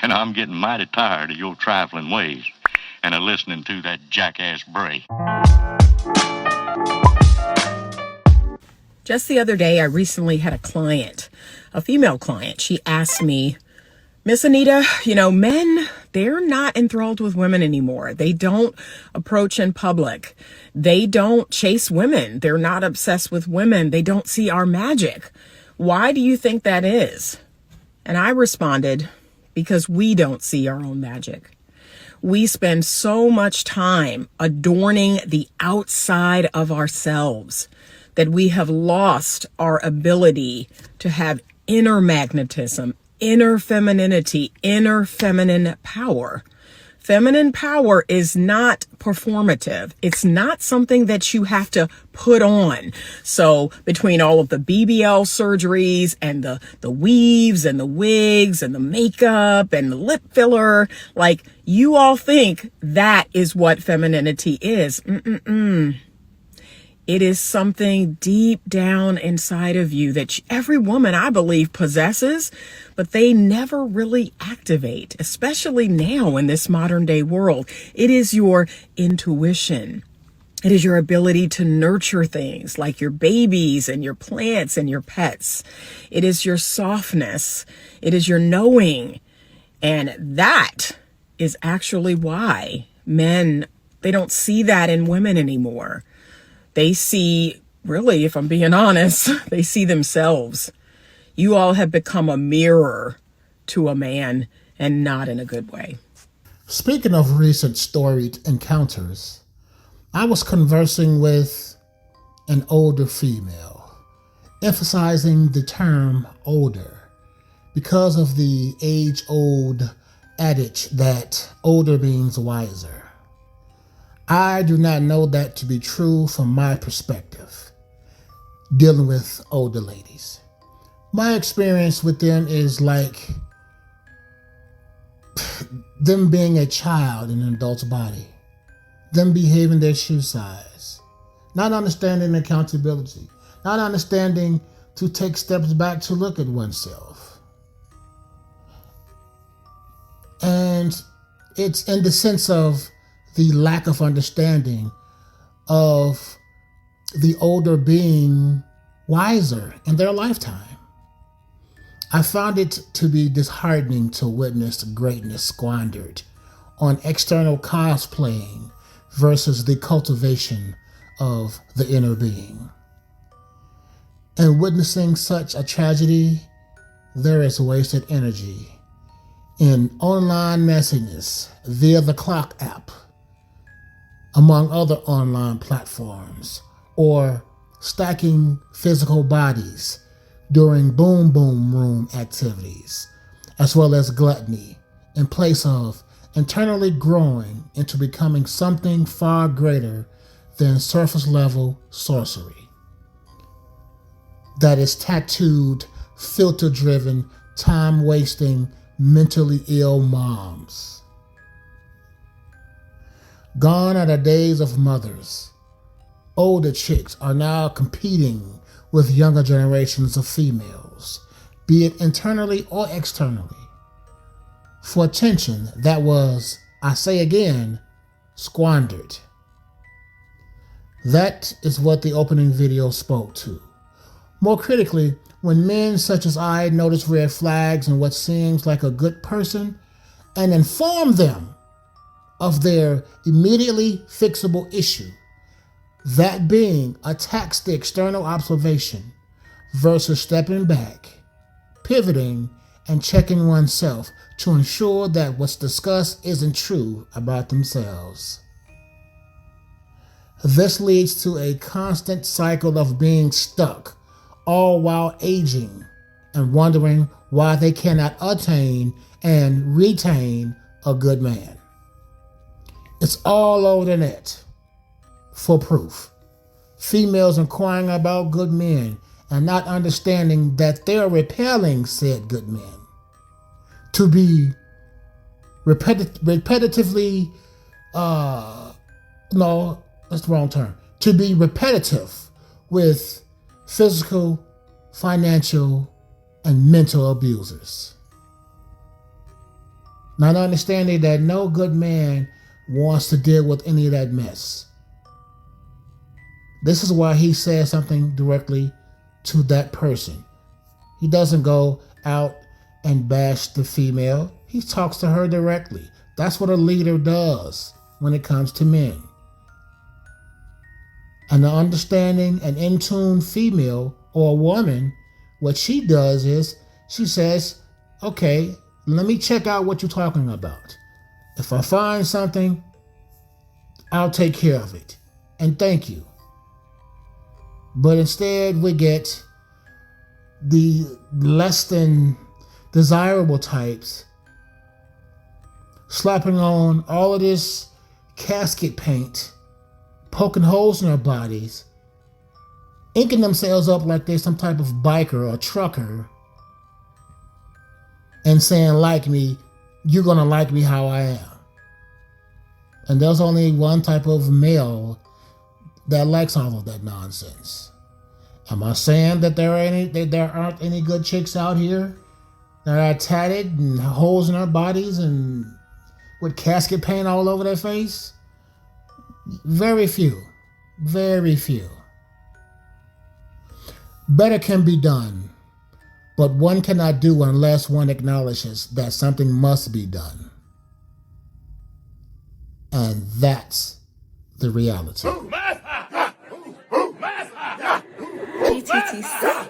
and I'm getting mighty tired of your trifling ways and of listening to that jackass Bray. Just the other day, I recently had a client, a female client. She asked me, Miss Anita, men, they're not enthralled with women anymore. They don't approach in public. They don't chase women. They're not obsessed with women. They don't see our magic. Why do you think that is? And I responded, because we don't see our own magic. We spend so much time adorning the outside of ourselves that we have lost our ability to have inner magnetism, inner femininity, inner feminine power. Feminine power is not performative. It's not something that you have to put on. So between all of the BBL surgeries and the weaves and the wigs and the makeup and the lip filler, like you all think that is what femininity is. It is something deep down inside of you that every woman, I believe, possesses, but they never really activate, especially now in this modern day world. It is your intuition. It is your ability to nurture things like your babies and your plants and your pets. It is your softness. It is your knowing. And that is actually why men, they don't see that in women anymore. They see, really, if I'm being honest, they see themselves. You all have become a mirror to a man, and not in a good way. Speaking of recent storied encounters, I was conversing with an older female, emphasizing the term older because of the age-old adage that older means wiser. I do not know that to be true from my perspective, dealing with older ladies. My experience with them is like them being a child in an adult's body, them behaving their shoe size, not understanding accountability, not understanding to take steps back to look at oneself. And it's in the sense of the lack of understanding of the older being wiser in their lifetime. I found it to be disheartening to witness greatness squandered on external cosplaying versus the cultivation of the inner being. And witnessing such a tragedy, there is wasted energy in online messiness via the Clock app, among other online platforms, or stacking physical bodies during boom boom room activities, as well as gluttony, in place of internally growing into becoming something far greater than surface level sorcery. That is tattooed, filter driven, time wasting, mentally ill moms. Gone are the days of mothers. Older chicks are now competing with younger generations of females, be it internally or externally, for attention that was, I say again, squandered. That is what the opening video spoke to. More critically, when men such as I notice red flags in what seems like a good person and inform them of their immediately fixable issue, that being attacks the external observation versus stepping back, pivoting, and checking oneself to ensure that what's discussed isn't true about themselves. This leads to a constant cycle of being stuck, all while aging and wondering why they cannot attain and retain a good man. It's all over the net for proof. Females inquiring about good men and not understanding that they're repelling said good men. To be repetitively, no, that's the wrong term. To be repetitive with physical, financial, and mental abusers. Not understanding that no good man wants to deal with any of that mess. This is why he says something directly to that person. He doesn't go out and bash the female. He talks to her directly. That's what a leader does when it comes to men. And the understanding and in tune female or woman, what she does is she says, okay, let me check out what you're talking about. If I find something, I'll take care of it. And thank you. But instead we get the less than desirable types slapping on all of this casket paint, poking holes in their bodies, inking themselves up like they're some type of biker or trucker, and saying, like me, you're gonna like me how I am. And there's only one type of male that likes all of that nonsense. Am I saying that there aren't any good chicks out here that are tatted and holes in their bodies and with casket paint all over their face? Very few. Very few. Better can be done, but one cannot do unless one acknowledges that something must be done. And that's the reality. GTTC.